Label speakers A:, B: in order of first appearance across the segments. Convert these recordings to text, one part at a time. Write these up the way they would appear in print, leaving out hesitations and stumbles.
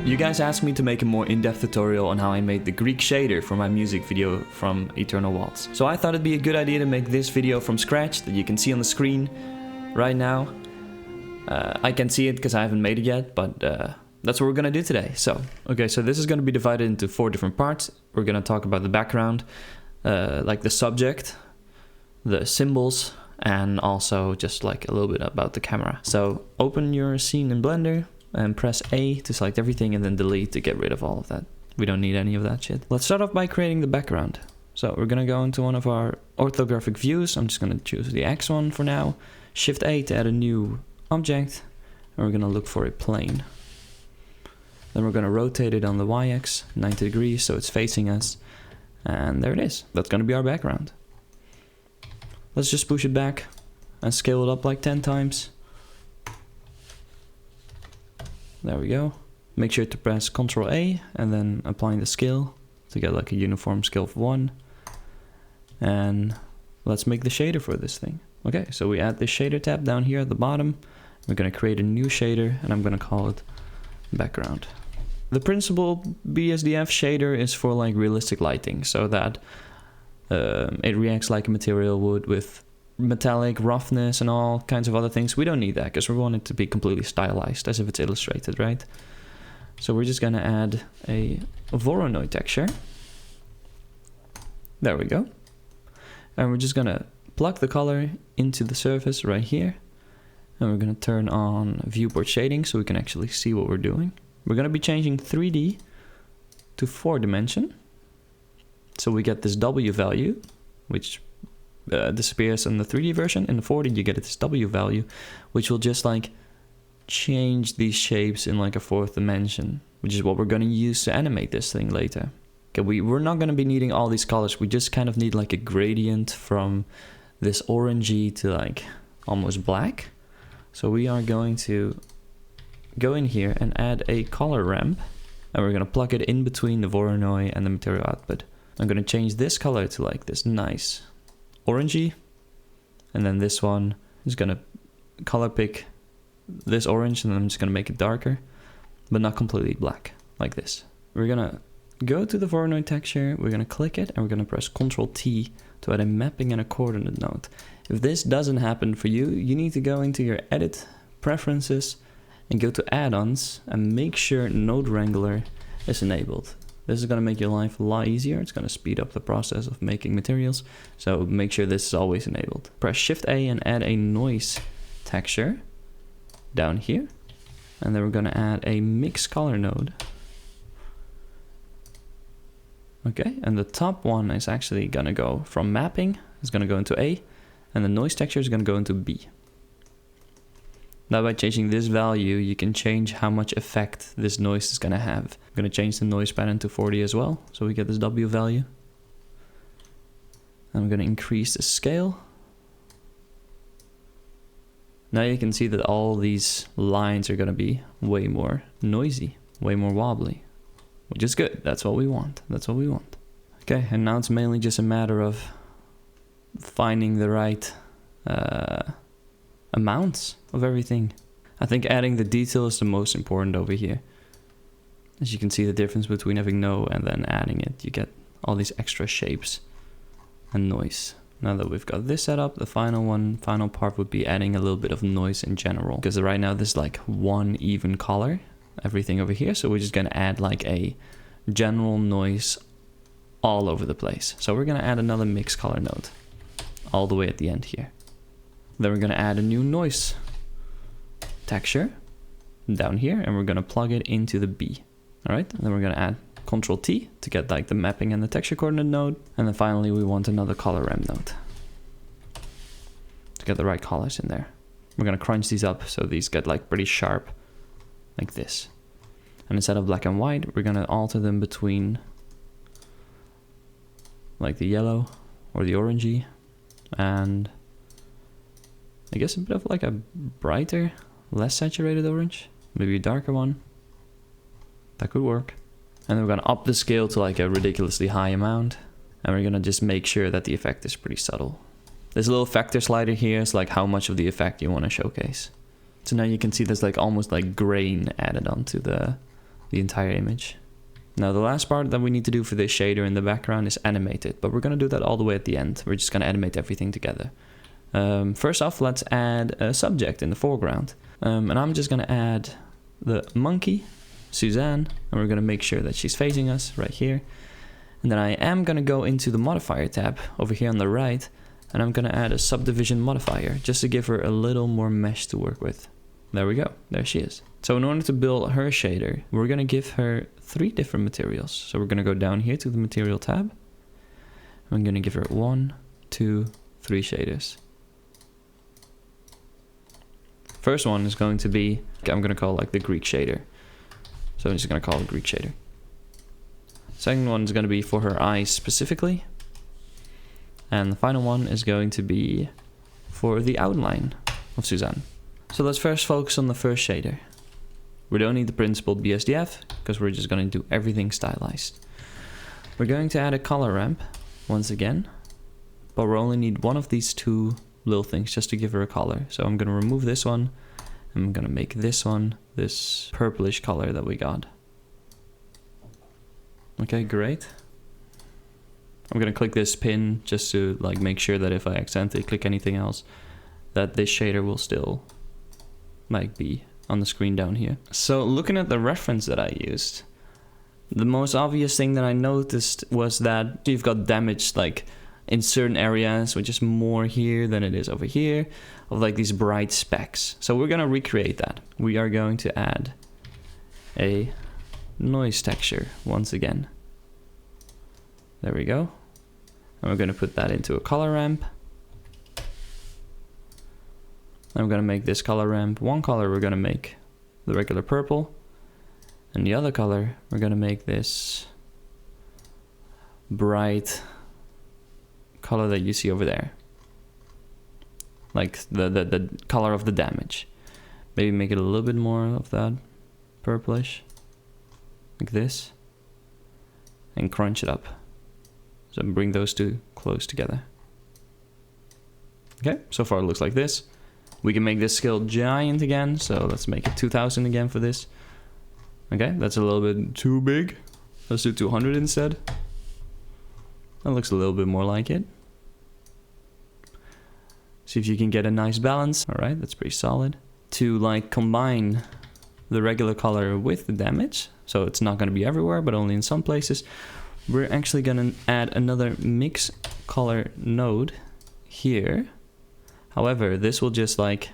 A: You guys asked me to make a more in-depth tutorial on how I made the Greek shader for my music video from Eternal Waltz. So I thought it'd be a good idea to make this video from scratch that you can see on the screen right now. I can see it because I haven't made it yet, but that's what we're gonna do today. So this is gonna be divided into 4 different parts. We're gonna talk about the background, like the subject, the symbols, and also just like a little bit about the camera. So open your scene in Blender and press A to select everything and then delete to get rid of all of that. We don't need any of that shit. Let's start off by creating the background. So we're gonna go into one of our orthographic views. I'm just gonna choose the X one for now. Shift A to add a new object. And we're gonna look for a plane. Then we're gonna rotate it on the Y-axis 90 degrees so it's facing us. And there it is. That's gonna be our background. Let's just push it back and scale it up like 10 times. There we go. Make sure to press Ctrl A and then applying the scale to get like a uniform scale of 1. And let's make the shader for this thing. Okay, so we add the shader tab down here at the bottom. We're gonna create a new shader and I'm gonna call it background. The principal BSDF shader is for like realistic lighting, so that it reacts like a material would with metallic roughness and all kinds of other things. We don't need that because we want it to be completely stylized as if it's illustrated, right? So we're just gonna add a Voronoi texture. There we go. And we're just gonna plug the color into the surface right here. And we're gonna turn on viewport shading so we can actually see what we're doing. We're gonna be changing 3D to 4 dimension. So we get this W value, which disappears in the 3D version. In the 4D you get this W value, which will just like change these shapes in like a 4th dimension, which is what we're gonna use to animate this thing later. Okay, we're not gonna be needing all these colors. We just kind of need like a gradient from this orangey to like almost black. So we are going to go in here and add a color ramp, and we're gonna plug it in between the Voronoi and the material output. I'm gonna change this color to like this nice orangey, and then this one is gonna color pick this orange, and then I'm just gonna make it darker, but not completely black, like this. We're gonna go to the Voronoi texture, we're gonna click it, and we're gonna press Ctrl T to add a mapping and a coordinate node. If this doesn't happen for you, you need to go into your edit preferences and go to add-ons and make sure Node Wrangler is enabled. This is going to make your life a lot easier. It's going to speed up the process of making materials. So make sure this is always enabled. Press Shift A and add a noise texture down here. And then we're going to add a mix color node. Okay, and the top one is actually going to go from mapping. It's going to go into A. And the noise texture is going to go into B. Now by changing this value, you can change how much effect this noise is going to have. I'm going to change the noise pattern to 40 as well, so we get this W value. I'm going to increase the scale. Now you can see that all these lines are going to be way more noisy, way more wobbly, which is good. That's what we want. That's what we want. Okay, and now it's mainly just a matter of finding the right amounts of everything. I think adding the detail is the most important over here. As you can see the difference between having no and then adding it, you get all these extra shapes and noise. Now that we've got this set up, the final part would be adding a little bit of noise in general, because right now there's like one even color, everything over here, so we're just gonna add like a general noise all over the place. So we're gonna add another mix color node all the way at the end here. Then we're gonna add a new noise texture down here, and we're gonna plug it into the B. All right, and then we're gonna add Ctrl T to get like the mapping and the texture coordinate node. And then finally we want another color ramp node to get the right colors in there. We're gonna crunch these up so these get like pretty sharp, like this. And instead of black and white, we're gonna alter them between like the yellow or the orangey and I guess a bit of like a brighter, less saturated orange, maybe a darker one. That could work. And then we're gonna up the scale to like a ridiculously high amount. And we're gonna just make sure that the effect is pretty subtle. This little factor slider here is like how much of the effect you wanna showcase. So now you can see there's like almost like grain added onto the the entire image. Now the last part that we need to do for this shader in the background is animate it, but we're going to do that all the way at the end. We're just going to animate everything together. First off, let's add a subject in the foreground. And I'm just going to add the monkey, Suzanne, and we're going to make sure that she's facing us right here. And then I am going to go into the modifier tab over here on the right, and I'm going to add a subdivision modifier just to give her a little more mesh to work with. There we go. There she is. So in order to build her shader, we're going to give her 3 different materials. So we're going to go down here to the material tab. I'm going to give her 1, 2, 3 shaders. First one is going to be, I'm going to call like the Greek shader. So I'm just going to call it Greek shader. Second one is going to be for her eyes specifically. And the final one is going to be for the outline of Suzanne. So let's first focus on the first shader. We don't need the principled BSDF because we're just going to do everything stylized. We're going to add a color ramp once again, but we only need one of these 2 little things just to give her a color. So I'm going to remove this one, and I'm going to make this one this purplish color that we got. Okay, great. I'm going to click this pin just to like make sure that if I accidentally click anything else, that this shader will still like be on the screen down here. So looking at the reference that I used, the most obvious thing that I noticed was that you've got damage like in certain areas, which is more here than it is over here, of like these bright specks. So we're going to recreate that. We are going to add a noise texture once again. There we go. And we're going to put that into a color ramp. I'm going to make this color ramp, one color we're going to make the regular purple, and the other color we're going to make this bright color that you see over there, like the color of the damage. Maybe make it a little bit more of that purplish, like this, and crunch it up. So bring those 2 close together. Okay, so far it looks like this. We can make this scale giant again, so let's make it 2000 again for this. Okay, that's a little bit too big. Let's do 200 instead. That looks a little bit more like it. See if you can get a nice balance. All right, that's pretty solid. To like combine the regular color with the damage, so it's not going to be everywhere, but only in some places, we're actually going to add another mix color node here. However, this will just like,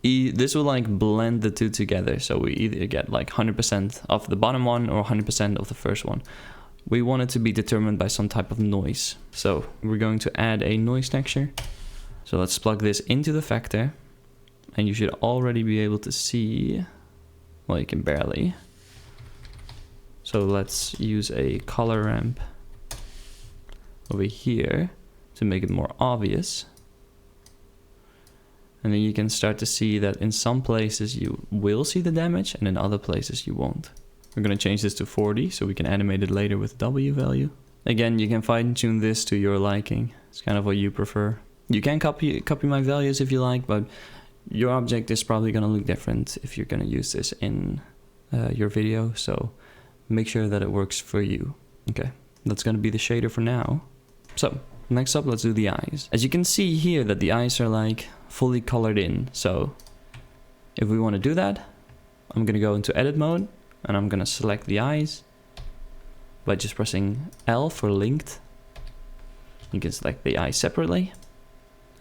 A: this will like blend the 2 together. So we either get like 100% of the bottom one or 100% of the first one. We want it to be determined by some type of noise. So we're going to add a noise texture. So let's plug this into the vector, and you should already be able to see, well, you can barely. So let's use a color ramp over here to make it more obvious. And then you can start to see that in some places you will see the damage and in other places you won't. We're going to change this to 40 so we can animate it later with W value. Again, you can fine tune this to your liking. It's kind of what you prefer. You can copy my values if you like, but your object is probably going to look different if you're going to use this in your video. So make sure that it works for you. Okay, that's going to be the shader for now. So next up, let's do the eyes. As you can see here that the eyes are like fully colored in. So if we want to do that, I'm going to go into edit mode and I'm going to select the eyes by just pressing L for linked. You can select the eyes separately.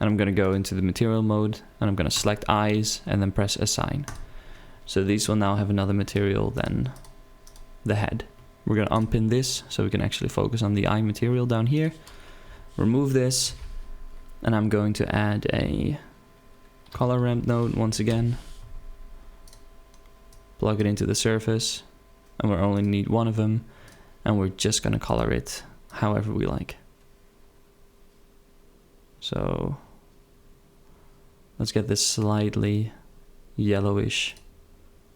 A: And I'm going to go into the material mode and I'm going to select eyes and then press assign. So these will now have another material than the head. We're going to unpin this so we can actually focus on the eye material down here. Remove this, and I'm going to add a color ramp node once again. Plug it into the surface, and we only need one of them, and we're just going to color it however we like. So let's get this slightly yellowish,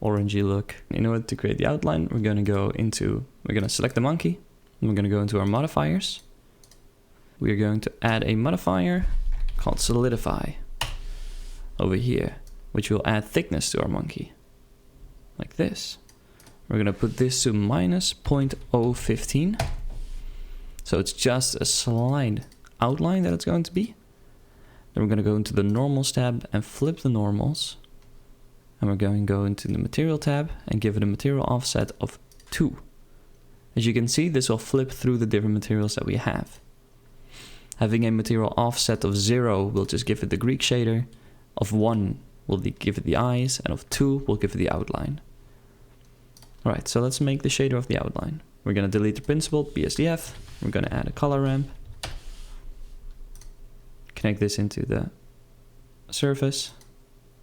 A: orangey look. In order to create the outline, we're going to select the monkey, and we're going to go into our modifiers. We are going to add a modifier called solidify over here, which will add thickness to our monkey, like this. We're gonna put this to minus 0.015. So it's just a slight outline that it's going to be. Then we're gonna go into the normals tab and flip the normals. And we're going to go into the material tab and give it a material offset of 2. As you can see, this will flip through the different materials that we have. Having a material offset of 0 will just give it the Greek shader, of 1 will give it the eyes, and of 2 will give it the outline. Alright, so let's make the shader of the outline. We're going to delete the principled BSDF, we're going to add a color ramp, connect this into the surface,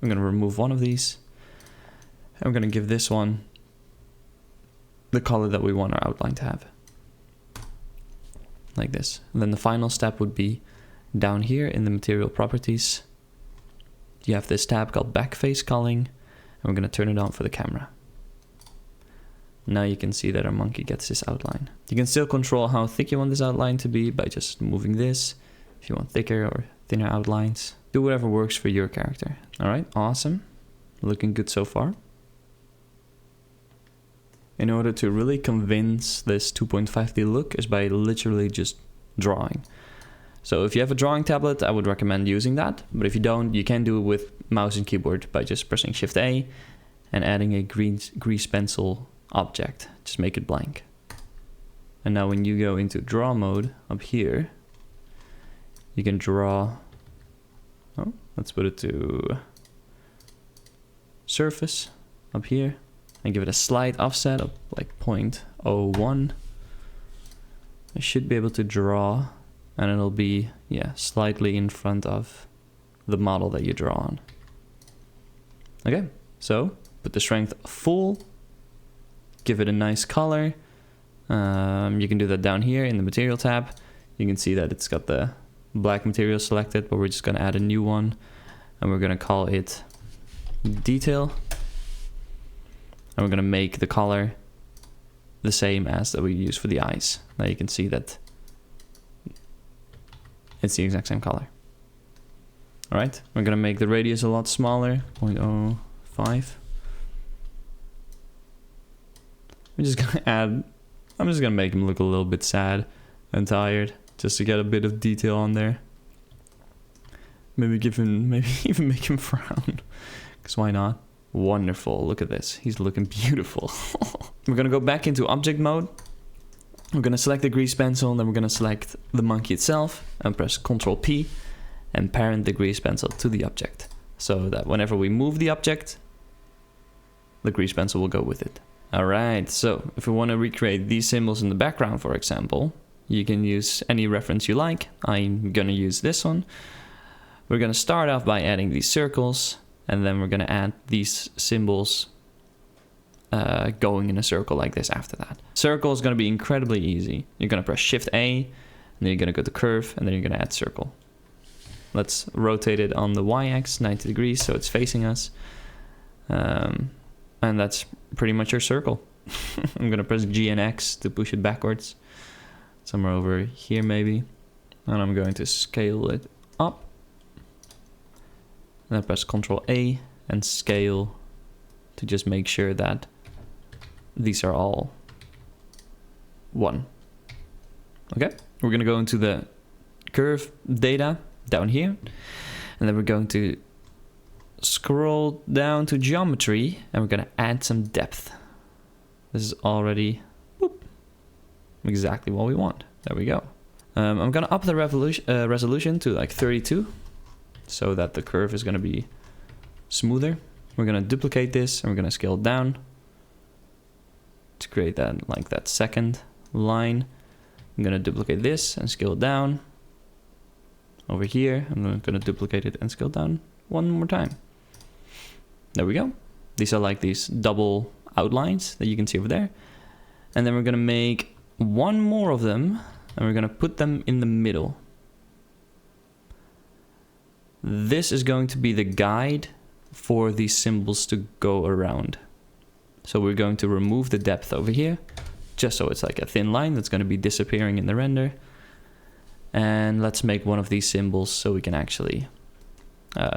A: I'm going to remove one of these, and we're going to give this one the color that we want our outline to have. Like this. And then the final step would be down here in the material properties. You have this tab called backface culling, and we're going to turn it on for the camera. Now you can see that our monkey gets this outline. You can still control how thick you want this outline to be by just moving this. If you want thicker or thinner outlines, do whatever works for your character. All right, awesome. Looking good so far. In order to really convince this 2.5D look is by literally just drawing. So if you have a drawing tablet, I would recommend using that. But if you don't, you can do it with mouse and keyboard by just pressing Shift A and adding a grease pencil object. Just make it blank. And now when you go into draw mode up here, you can draw, oh, let's put it to surface up here. And give it a slight offset of like 0.01. I should be able to draw, and it'll be, yeah, slightly in front of the model that you draw on. Okay, so put the strength full, give it a nice color. You can do that down here in the material tab. You can see that it's got the black material selected, but we're just gonna add a new one, and we're gonna call it detail. And we're going to make the color the same as that we use for the eyes. Now you can see that it's the exact same color. All right, we're going to make the radius a lot smaller, 0.05. I'm just going to make him look a little bit sad and tired, just to get a bit of detail on there. Maybe even make him frown, because why not? Wonderful, look at this, he's looking beautiful. We're gonna go back into object mode. We're gonna select the grease pencil, and then we're gonna select the monkey itself and press Ctrl P and parent the grease pencil to the object, so that whenever we move the object, the grease pencil will go with it. Alright, so if we want to recreate these symbols in the background, for example, you can use any reference you like. I'm gonna use this one. We're gonna start off by adding these circles, and then we're going to add these symbols going in a circle like this after that. Circle is going to be incredibly easy. You're going to press Shift A, and then you're going to go to curve, and then you're going to add circle. Let's rotate it on the Y-axis 90 degrees so it's facing us. And that's pretty much your circle. I'm going to press G and X to push it backwards. Somewhere over here maybe. And I'm going to scale it up. And then press Ctrl A and scale to just make sure that these are all 1. Okay, we're going to go into the curve data down here, and then we're going to scroll down to geometry, and we're going to add some depth. This is already exactly what we want. There we go. I'm going to up the resolution to like 32. So that the curve is going to be smoother. We're going to duplicate this, and we're going to scale it down to create that, like that second line. I'm going to duplicate this and scale it down. Over here, I'm going to duplicate it and scale it down one more time. There we go. These are like these double outlines that you can see over there. And then we're going to make one more of them, and we're going to put them in the middle. This is going to be the guide for these symbols to go around. So we're going to remove the depth over here, just so it's like a thin line that's going to be disappearing in the render. And let's make one of these symbols so we can actually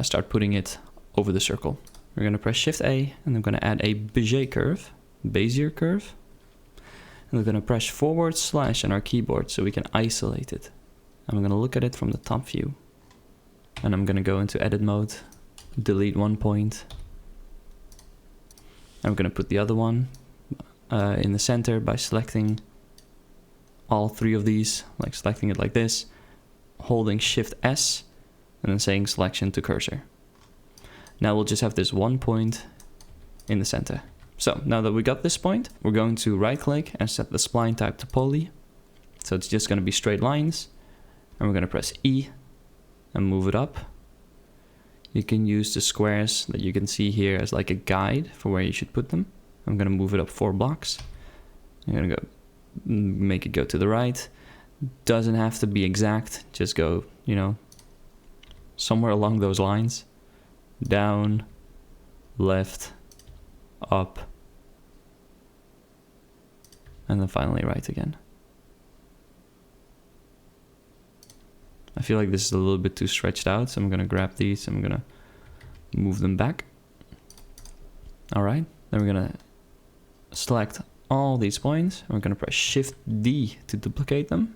A: start putting it over the circle. We're going to press Shift A, and I'm going to add a Bezier curve Bezier curve. And we're going to press / on our keyboard so we can isolate it. I'm going to look at it from the top view. And I'm going to go into edit mode, delete one point. I'm going to put the other one in the center by selecting all three of these, like selecting it like this, holding Shift S, and then saying selection to cursor. Now we'll just have this one point in the center. So now that we got this point, we're going to right click and set the spline type to poly. So it's just going to be straight lines. And we're going to press E and move it up. You can use the squares that you can see here as like a guide for where you should put them. I'm going to move it up 4 blocks. I'm going to go make it go to the right. Doesn't have to be exact. Just go, you know, somewhere along those lines. Down, left, up, and then finally right again. I feel like this is a little bit too stretched out, so I'm going to grab these and I'm going to move them back. All right, then we're going to select all these points. We're going to press Shift D to duplicate them.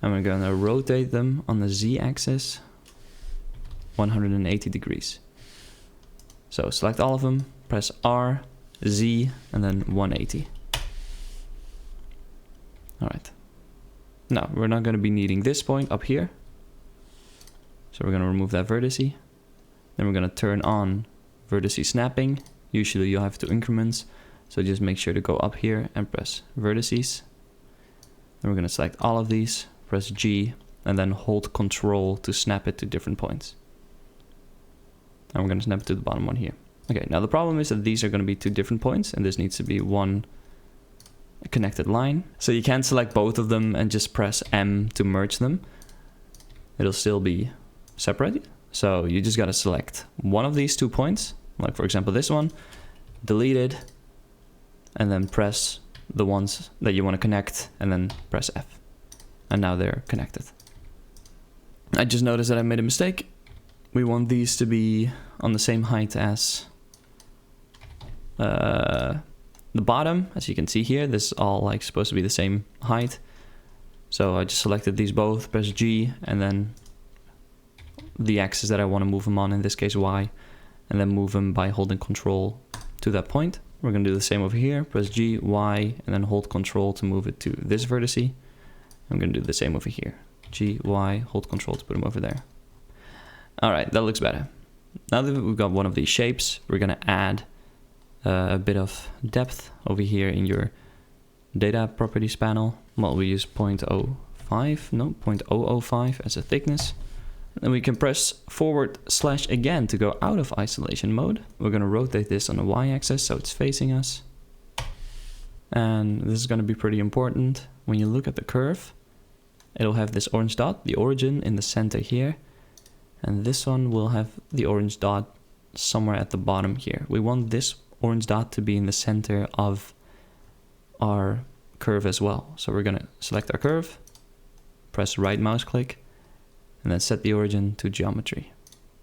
A: And we're going to rotate them on the Z axis 180 degrees. So select all of them, press R, Z, and then 180. All right. Now, we're not going to be needing this point up here. So we're going to remove that vertice. Then we're going to turn on vertice snapping. Usually you'll have 2 increments. So just make sure to go up here and press vertices. Then we're going to select all of these, press G, and then hold Control to snap it to different points. And we're going to snap it to the bottom one here. Okay, now the problem is that these are going to be 2 different points, and this needs to be one connected line. So you can't select both of them and just press M to merge them. It'll still be separated. So you just got to select one of these 2 points, like for example this one, delete it, and then press the ones that you want to connect, and then press F. And now they're connected. I just noticed that I made a mistake. We want these to be on the same height as the bottom. As you can see here, this is all like supposed to be the same height. So I just selected these both, press G, and then the axis that I want to move them on, in this case Y, and then move them by holding Control to that point. We're going to do the same over here, press G, Y, and then hold Control to move it to this vertice. I'm going to do the same over here. G, Y, hold Control to put them over there. All right, that looks better. Now that we've got one of these shapes, we're going to add a bit of depth over here in your data properties panel. Well, we use 0.05 as a thickness. Then we can press / again to go out of isolation mode. We're going to rotate this on the Y-axis so it's facing us. And this is going to be pretty important. When you look at the curve, it'll have this orange dot, the origin, in the center here. And this one will have the orange dot somewhere at the bottom here. We want this orange dot to be in the center of our curve as well. So we're going to select our curve, press right mouse click, and then set the origin to geometry.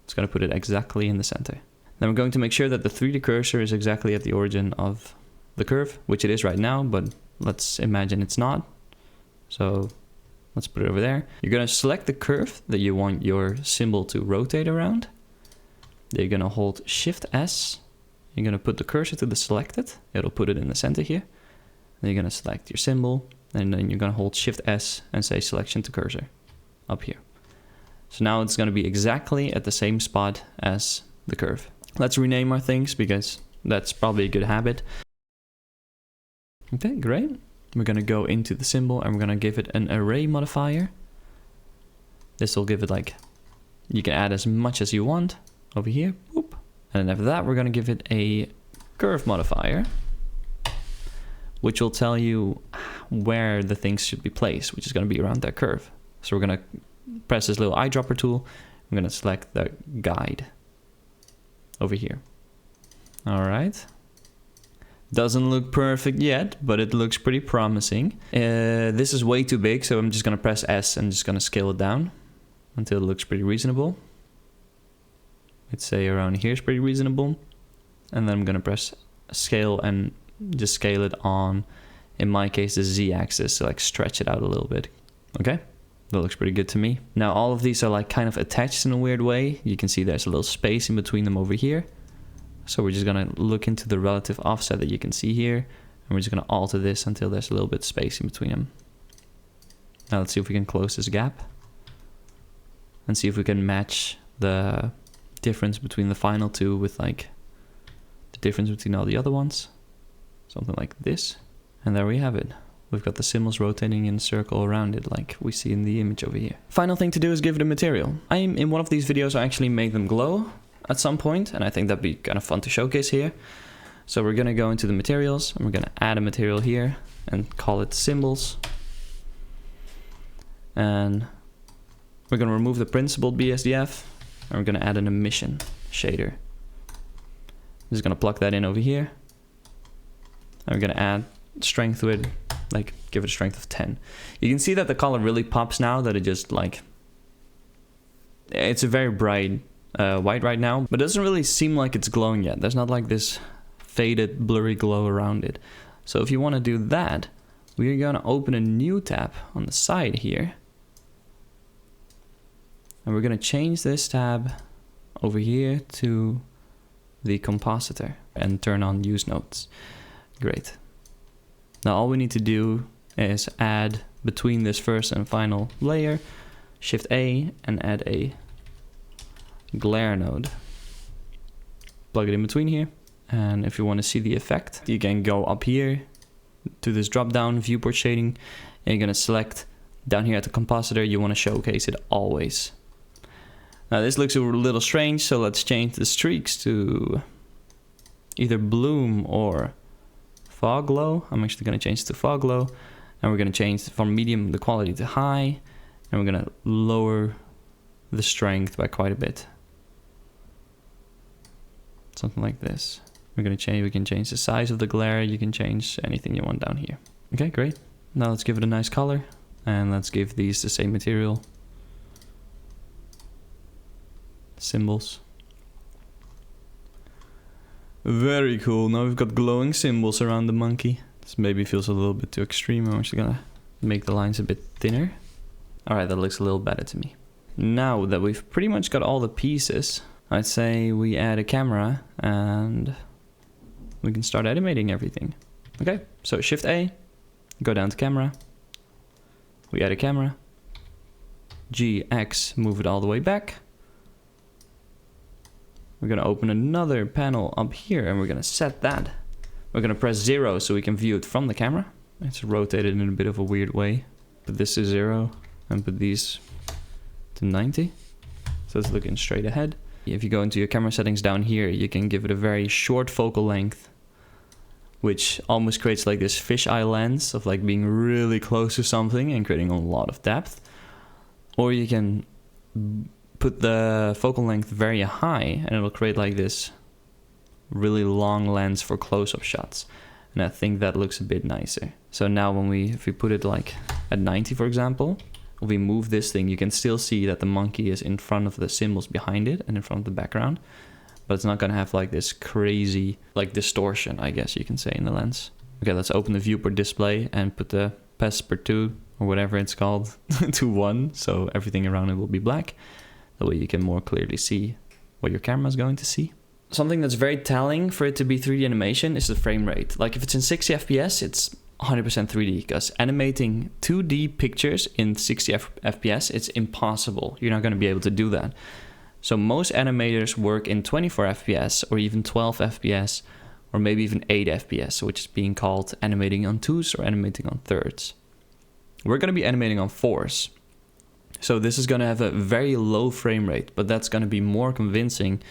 A: It's going to put it exactly in the center. Then we're going to make sure that the 3D cursor is exactly at the origin of the curve, which it is right now, but let's imagine it's not. So let's put it over there. You're going to select the curve that you want your symbol to rotate around. Then you're going to hold Shift S. You're going to put the cursor to the selected. It'll put it in the center here. Then you're going to select your symbol, and then you're going to hold Shift S and say selection to cursor up here. So now it's going to be exactly at the same spot as the curve. Let's rename our things because that's probably a good habit. Okay, great. We're going to go into the symbol and we're going to give it an array modifier. This will give it like, you can add as much as you want over here. Boop. And then after that, we're going to give it a curve modifier, which will tell you where the things should be placed, which is going to be around that curve. So we're going to press this little eyedropper tool. I'm going to select the guide over here. All right. Doesn't look perfect yet, but it looks pretty promising. This is way too big, so I'm just going to press S and just going to scale it down until it looks pretty reasonable. Let's say around here is pretty reasonable. And then I'm going to press scale and just scale it on, in my case, the Z-axis, so like stretch it out a little bit. Okay, that looks pretty good to me. Now all of these are like kind of attached in a weird way. You can see there's a little space in between them over here. So we're just gonna look into the relative offset that you can see here, and we're just gonna alter this until there's a little bit of space in between them. Now let's see if we can close this gap and see if we can match the difference between the final two with like the difference between all the other ones. Something like this. And there we have it. We've got the symbols rotating in a circle around it like we see in the image over here. Final thing to do is give it a material. In one of these videos I actually made them glow at some point, and I think that'd be kind of fun to showcase here. So we're gonna go into the materials, and we're gonna add a material here and call it symbols. And we're gonna remove the principled BSDF, and we're gonna add an emission shader. I'm just gonna plug that in over here. And we're gonna add strength to it, like give it a strength of 10. You can see that the color really pops now, that it just like, it's a very bright white right now, but it doesn't really seem like it's glowing yet. There's not like this faded blurry glow around it. So if you want to do that, we're going to open a new tab on the side here, and we're going to change this tab over here to the compositor and turn on use nodes. Great. Now all we need to do is add between this first and final layer, Shift A, and add a glare node. Plug it in between here, and if you want to see the effect, you can go up here to this drop down viewport shading, and you're going to select down here at the compositor, you want to showcase it always. Now this looks a little strange, so let's change the streaks to either bloom or fog glow. I'm actually going to change it to fog glow, and we're going to change from medium the quality to high, and we're going to lower the strength by quite a bit. Something like this. We can change the size of the glare, you can change anything you want down here. Okay, great. Now let's give it a nice color, and let's give these the same material. Symbols. Very cool. Now we've got glowing symbols around the monkey. This maybe feels a little bit too extreme. I'm actually gonna make the lines a bit thinner. Alright, that looks a little better to me. Now that we've pretty much got all the pieces, I'd say we add a camera and we can start animating everything. Okay, so Shift A, go down to camera. We add a camera. G, X, move it all the way back. We're gonna open another panel up here and we're gonna set that. We're gonna press 0 so we can view it from the camera. It's rotated in a bit of a weird way. Put this to 0 and put these to 90. So it's looking straight ahead. If you go into your camera settings down here, you can give it a very short focal length, which almost creates like this fisheye lens of like being really close to something and creating a lot of depth. Or you can put the focal length very high and it'll create like this really long lens for close-up shots. And I think that looks a bit nicer. So now if we put it like at 90, for example, if we move this thing, you can still see that the monkey is in front of the symbols behind it and in front of the background, but it's not gonna have like this crazy like distortion, I guess you can say, in the lens. Okay, let's open the viewport display and put the PES/2 or whatever it's called to 1, so everything around it will be black. That way you can more clearly see what your camera is going to see. Something that's very telling for it to be 3D animation is the frame rate. Like if it's in 60 FPS, it's 100% 3D, because animating 2D pictures in 60 FPS, it's impossible. You're not going to be able to do that. So most animators work in 24 FPS or even 12 FPS or maybe even 8 FPS, which is being called animating on 2s or animating on 3rds. We're going to be animating on 4s. So this is going to have a very low frame rate, but that's going to be more convincing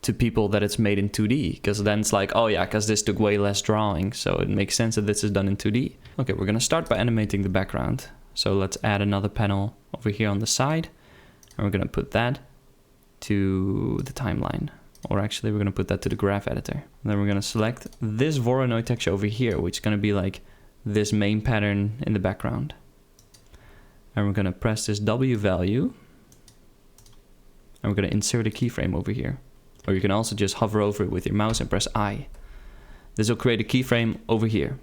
A: to people that it's made in 2D, because then it's like, oh yeah, because this took way less drawing, so it makes sense that this is done in 2D. Okay, we're going to start by animating the background. So let's add another panel over here on the side, and we're going to put that to the timeline. Or actually, we're going to put that to the graph editor. And then we're going to select this Voronoi texture over here, which is going to be like this main pattern in the background. And we're going to press this W value, and we're going to insert a keyframe over here. Or you can also just hover over it with your mouse and press I. this will create a keyframe over here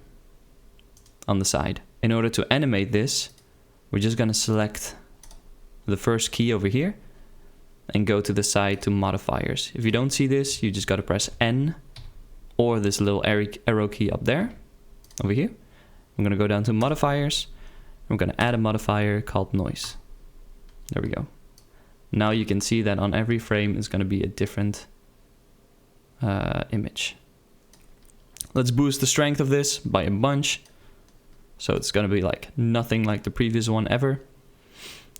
A: on the side. In order to animate this, we're just gonna select the first key over here and go to the side to modifiers. If you don't see this, you just gotta press N or this little arrow key up there, over here. I'm gonna go down to modifiers. I'm gonna add a modifier called noise. There we go. Now you can see that on every frame is gonna be a different image. Let's boost the strength of this by a bunch. So it's gonna be like nothing like the previous one ever.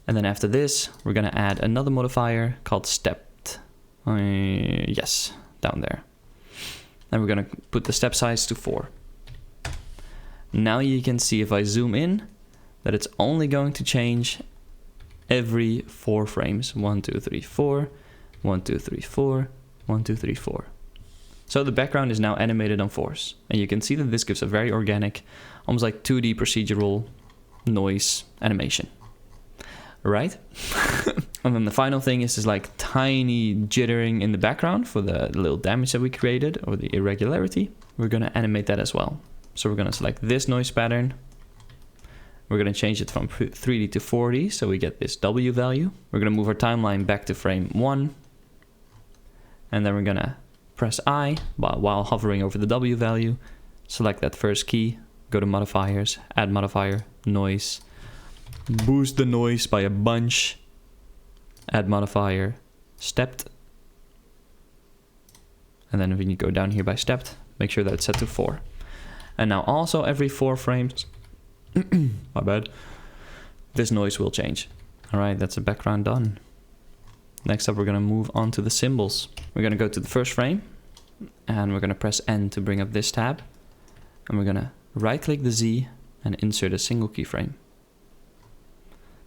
A: And then after this, we're gonna add another modifier called stepped. Yes, down there. And we're gonna put the step size to 4. Now you can see if I zoom in, that it's only going to change every 4 frames. 1, 2, 3, 4, 1, 2, 3, 4, 1, 2, 3, 4. So the background is now animated on 4s. And you can see that this gives a very organic, almost like 2D procedural noise animation. Right? And then the final thing is this like tiny jittering in the background for the little damage that we created, or the irregularity. We're gonna animate that as well. So we're gonna select this noise pattern. We're gonna change it from 3D to 4D, so we get this W value. We're gonna move our timeline back to frame 1. And then we're gonna press I while hovering over the W value. Select that first key, go to modifiers, add modifier, noise. Boost the noise by a bunch. Add modifier, stepped. And then when you go down here by stepped, make sure that it's set to 4. And now also every 4 frames, my bad, this noise will change. All right, that's the background done. Next up, we're gonna move on to the symbols. We're gonna go to the first frame and we're gonna press N to bring up this tab. And we're gonna right click the Z and insert a single keyframe.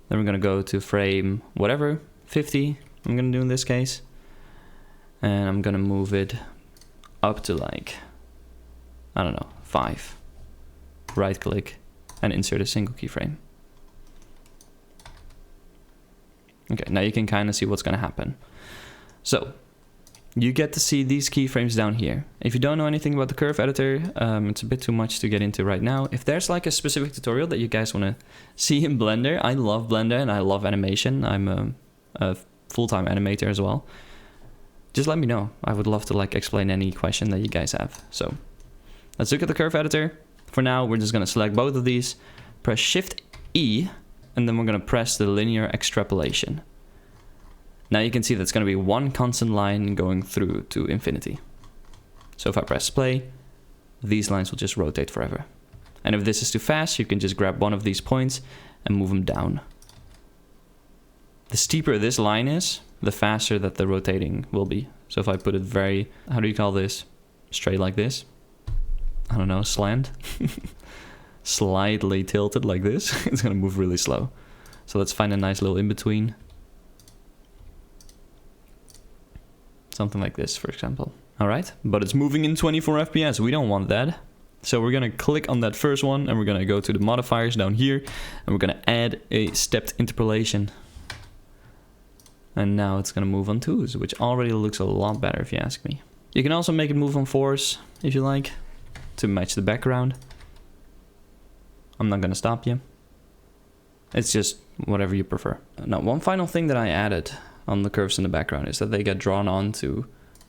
A: Then we're gonna go to frame whatever, 50, I'm gonna do in this case. And I'm gonna move it up to like, I don't know, 5. Right click and insert a single keyframe. Okay, now you can kind of see what's gonna happen. So, you get to see these keyframes down here. If you don't know anything about the curve editor, it's a bit too much to get into right now. If there's like a specific tutorial that you guys wanna see in Blender, I love Blender and I love animation. I'm a full-time animator as well. Just let me know. I would love to like explain any question that you guys have. So, let's look at the curve editor. For now, we're just gonna select both of these, press Shift E, and then we're gonna press the linear extrapolation. Now you can see that's gonna be one constant line going through to infinity. So if I press play, these lines will just rotate forever. And if this is too fast, you can just grab one of these points and move them down. The steeper this line is, the faster that the rotating will be. So if I put it very, how do you call this? Straight like this? I don't know, slant? Slightly tilted like this, it's gonna move really slow. So let's find a nice little in-between. Something like this, for example. All right, but it's moving in 24 FPS. We don't want that. So we're gonna click on that first one and we're gonna go to the modifiers down here and we're gonna add a stepped interpolation. And now it's gonna move on 2s, which already looks a lot better if you ask me. You can also make it move on 4s if you like, to match the background. I'm not gonna stop you. It's just whatever you prefer. Now, one final thing that I added on the curves in the background is that they get drawn onto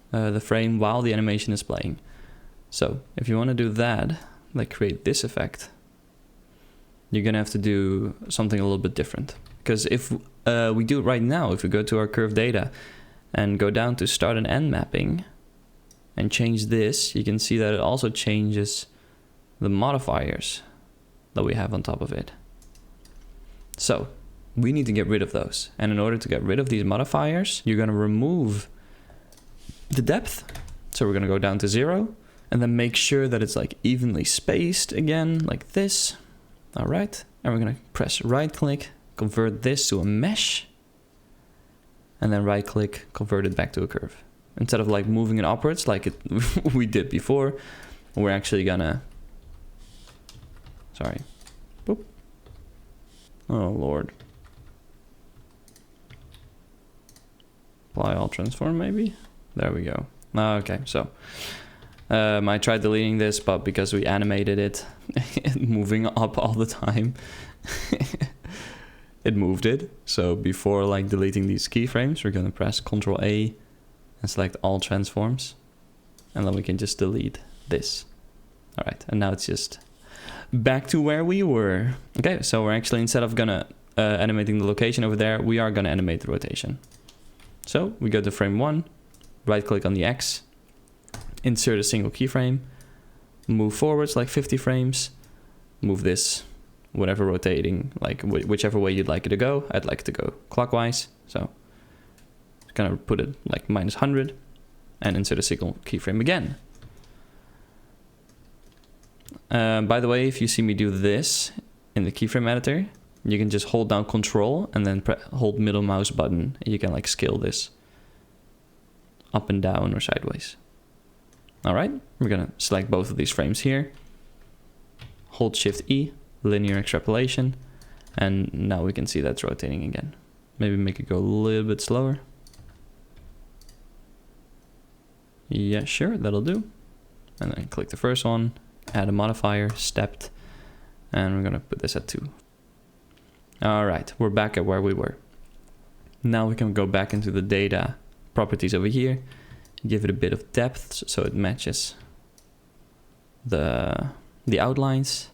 A: the frame while the animation is playing. So if you want to do that, like create this effect, you're gonna have to do something a little bit different. Because if we do it right now, if we go to our curve data and go down to start and end mapping and change this, you can see that it also changes the modifiers that we have on top of it. So we need to get rid of those. And in order to get rid of these modifiers, you're gonna remove the depth. So we're gonna go down to 0 and then make sure that it's like evenly spaced again, like this. All right. And we're gonna press right click, convert this to a mesh, and then right click, convert it back to a curve. Instead of like moving it upwards like we did before, we're actually gonna, sorry. Boop. Oh Lord. Apply all transform maybe? There we go. Okay, so I tried deleting this, but because we animated it moving up all the time, it moved it. So before like deleting these keyframes, we're gonna press Ctrl A and select all transforms. And then we can just delete this. All right, and now it's just back to where we were. Okay, so we're actually, instead of gonna animating the location over there, we are gonna animate the rotation. So we go to frame 1, right click on the X, insert a single keyframe, move forwards like 50 frames, move this, whatever rotating, like whichever way you'd like it to go. I'd like it to go clockwise, so gonna put it like -100 and insert a single keyframe again. By the way, if you see me do this in the keyframe editor, you can just hold down Control and then hold middle mouse button, and you can like scale this up and down or sideways. All right, we're gonna select both of these frames here, hold Shift E, linear extrapolation, and now we can see that's rotating again. Maybe make it go a little bit slower. Yeah, sure, that'll do. And then click the first one, add a modifier, stepped, and we're gonna put this at 2. All right, we're back at where we were. Now we can go back into the data properties over here, give it a bit of depth so it matches the outlines.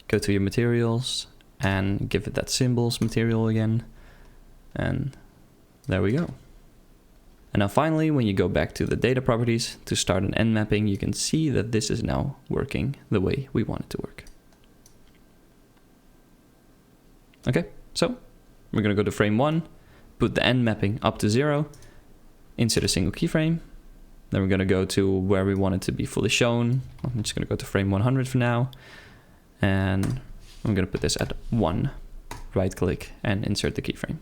A: Go to your materials and give it that symbols material again. And there we go. And now finally, when you go back to the data properties to start an end mapping, you can see that this is now working the way we want it to work. Okay, so we're gonna go to frame 1, put the end mapping up to 0, insert a single keyframe. Then we're gonna go to where we want it to be fully shown. I'm just gonna go to frame 100 for now. And I'm gonna put this at 1. Right click and insert the keyframe.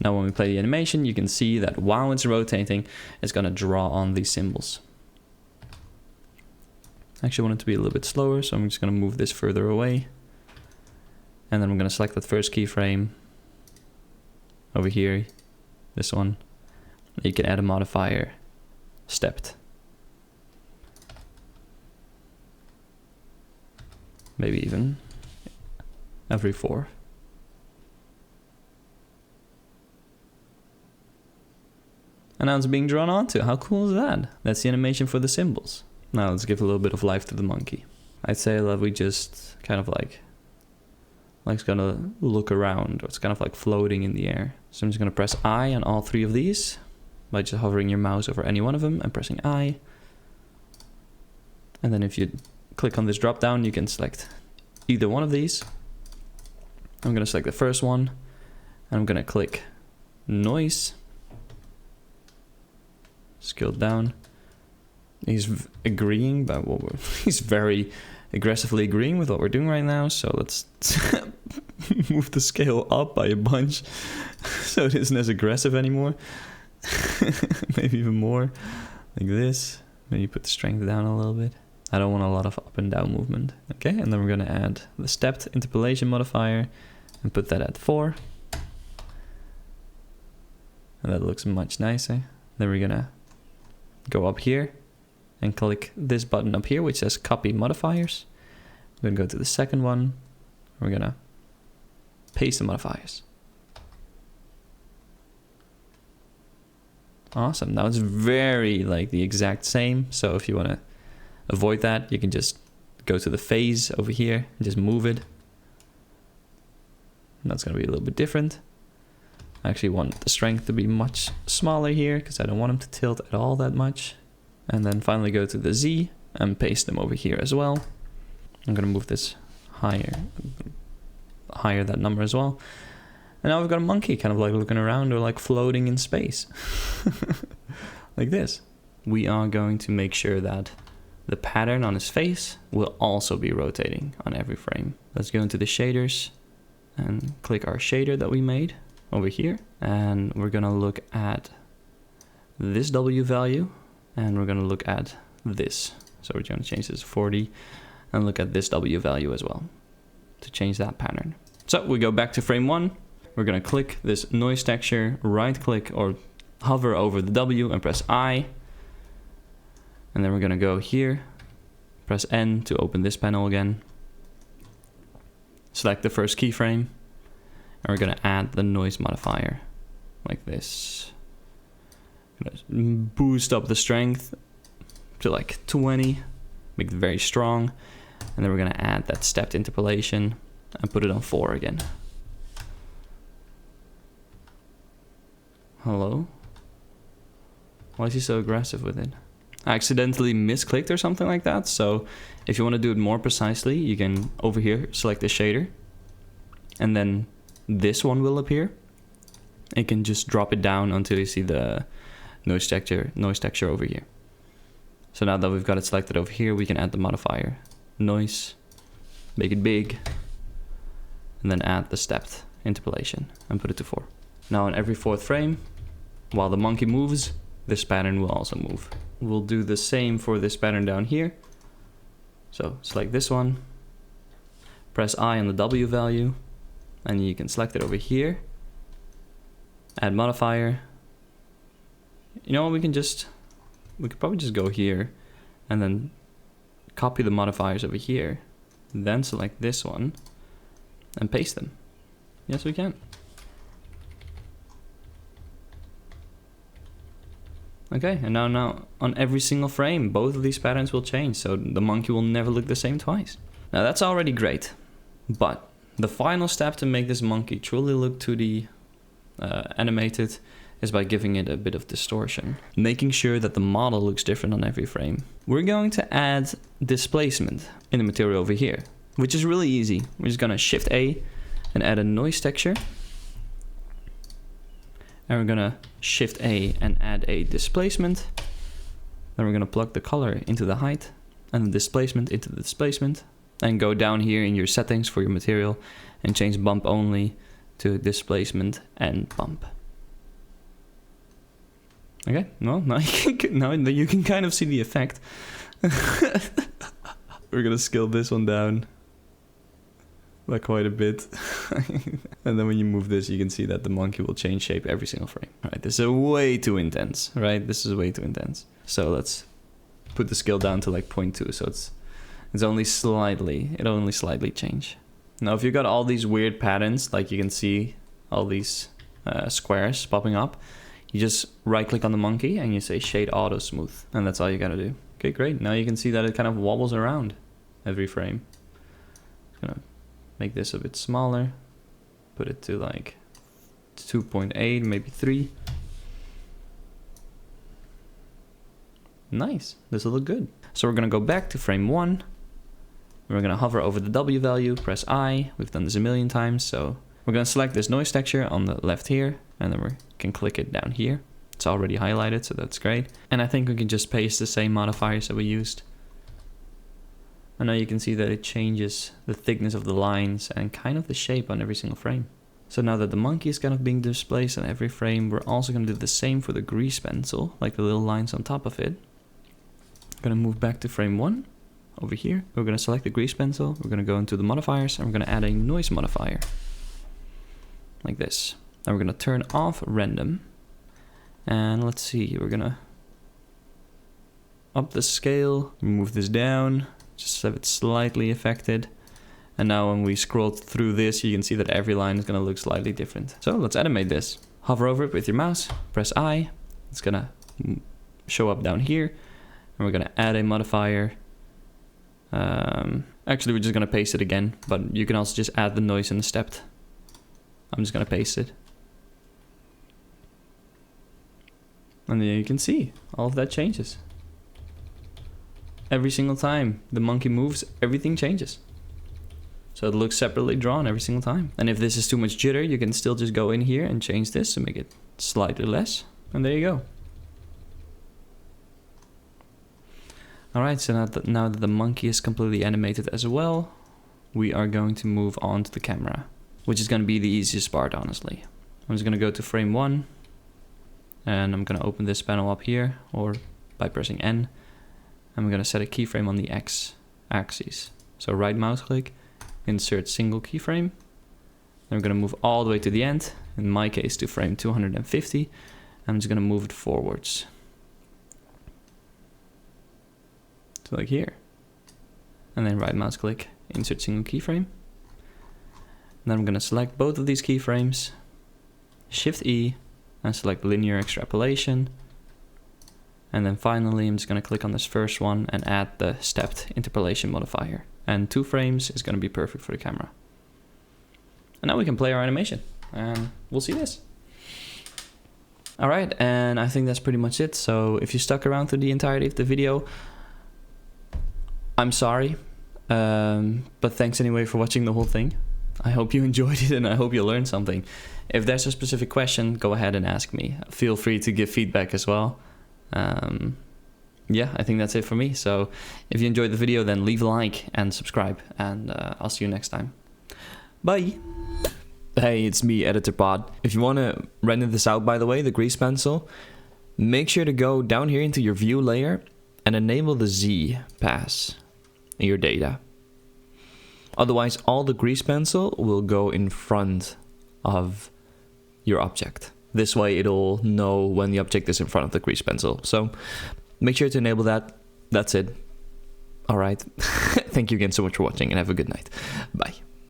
A: Now when we play the animation, you can see that while it's rotating, it's gonna draw on these symbols. I actually want it to be a little bit slower, so I'm just gonna move this further away. And then I'm gonna select that first keyframe over here, this one. You can add a modifier, stepped. Maybe even every 4. And now it's being drawn onto. How cool is that? That's the animation for the symbols. Now let's give a little bit of life to the monkey. I'd say that we just kind of like it's gonna look around, or it's kind of like floating in the air. So I'm just gonna press I on all 3 of these by just hovering your mouse over any one of them and pressing I. And then if you click on this drop down, you can select either one of these. I'm gonna select the first one, and I'm gonna click noise. Scale down. He's agreeing, but he's very aggressively agreeing with what we're doing right now. So let's move the scale up by a bunch so it isn't as aggressive anymore. Maybe even more, like this. Maybe put the strength down a little bit. I don't want a lot of up and down movement. Okay, and then we're gonna add the stepped interpolation modifier and put that at 4. And that looks much nicer. Then we're gonna go up here and click this button up here, which says copy modifiers. We're gonna go to the second one. We're gonna paste the modifiers. Awesome, now it's very like the exact same. So if you wanna avoid that, you can just go to the phase over here and just move it. And that's gonna be a little bit different. I actually want the strength to be much smaller here because I don't want them to tilt at all that much. And then finally go to the Z and paste them over here as well. I'm gonna move this higher that number as well. And now we've got a monkey kind of like looking around or like floating in space. Like this. We are going to make sure that the pattern on his face will also be rotating on every frame. Let's go into the shaders and click our shader that we made over here. And we're gonna look at this W value and we're gonna look at this. So we're gonna change this to 40 and look at this W value as well to change that pattern. So we go back to frame 1. We're gonna click this noise texture, right click or hover over the W and press I. And then we're gonna go here, press N to open this panel again. Select the first keyframe, and we're gonna add the noise modifier, like this. Gonna boost up the strength to like 20, make it very strong. And then we're gonna add that stepped interpolation and put it on 4 again. Hello? Why is he so aggressive with it? I accidentally misclicked or something like that. So if you want to do it more precisely, you can over here select the shader, and then this one will appear. You can just drop it down until you see the noise texture over here. So now that we've got it selected over here, we can add the modifier noise, make it big, and then add the stepped interpolation and put it to 4. Now in every 4th frame, while the monkey moves, this pattern will also move. We'll do the same for this pattern down here. So select this one, press I on the W value, and you can select it over here. Add modifier. You know what, we could probably just go here and then copy the modifiers over here, then select this one and paste them. Yes, we can. Okay, and now on every single frame, both of these patterns will change, so the monkey will never look the same twice. Now that's already great, but the final step to make this monkey truly look 2D animated is by giving it a bit of distortion, making sure that the model looks different on every frame. We're going to add displacement in the material over here, which is really easy. We're just gonna Shift A and add a noise texture. And we're gonna Shift A and add a displacement. Then we're gonna plug the color into the height and the displacement into the displacement, and go down here in your settings for your material and change bump only to displacement and bump. Okay, well, now you can kind of see the effect. We're gonna scale this one down by quite a bit. And then when you move this, you can see that the monkey will change shape every single frame. All right, this is way too intense, right? This is way too intense. So let's put the scale down to like 0.2, so it's only slightly change. Now, if you've got all these weird patterns, like you can see all these squares popping up, you just right click on the monkey and you say shade auto smooth, and that's all you gotta do. Okay, great. Now you can see that it kind of wobbles around every frame. I'm gonna make this a bit smaller, put it to like 2.8, maybe 3. Nice, this will look good. So we're gonna go back to frame 1. We're gonna hover over the W value, press I. We've done this a million times, so we're gonna select this noise texture on the left here, and then we can click it down here. It's already highlighted, so that's great. And I think we can just paste the same modifiers that we used. And now you can see that it changes the thickness of the lines and kind of the shape on every single frame. So now that the monkey is kind of being displaced on every frame, we're also gonna do the same for the grease pencil, like the little lines on top of it. I'm gonna move back to frame 1. Over here, we're going to select the grease pencil, we're going to go into the modifiers, and we're going to add a noise modifier, like this. Then we're going to turn off random, and let's see, we're going to up the scale, move this down, just have it slightly affected, and now when we scroll through this, you can see that every line is going to look slightly different. So let's animate this. Hover over it with your mouse, press I, it's going to show up down here, and we're going to add a modifier. Actually, we're just gonna paste it again, but you can also just add the noise and the stepped. I'm just gonna paste it. And then you can see all of that changes. Every single time the monkey moves, everything changes. So it looks separately drawn every single time. And if this is too much jitter, you can still just go in here and change this to make it slightly less. And there you go. Alright, so now that the monkey is completely animated as well, we are going to move on to the camera, which is going to be the easiest part, honestly. I'm just going to go to frame 1, and I'm going to open this panel up here, or by pressing N, and I'm going to set a keyframe on the X axis. So right mouse click, insert single keyframe, then we're going to move all the way to the end, in my case to frame 250, I'm just gonna move it forwards. So like here. And then right mouse click, insert single keyframe. Then I'm gonna select both of these keyframes, Shift E, and select linear extrapolation. And then finally, I'm just gonna click on this first one and add the stepped interpolation modifier. And 2 frames is gonna be perfect for the camera. And now we can play our animation, and we'll see this. All right, and I think that's pretty much it. So if you stuck around through the entirety of the video, I'm sorry, but thanks anyway for watching the whole thing. I hope you enjoyed it and I hope you learned something. If there's a specific question, go ahead and ask me. Feel free to give feedback as well. Yeah, I think that's it for me. So if you enjoyed the video, then leave a like and subscribe, and I'll see you next time. Bye. Hey, it's me, Editor Pod. If you want to render this out, by the way, the grease pencil, make sure to go down here into your view layer and enable the Z pass in your data. Otherwise, all the grease pencil will go in front of your object. This way it'll know when the object is in front of the grease pencil. So make sure to enable that. That's it. All right. Thank you again so much for watching and have a good night. Bye.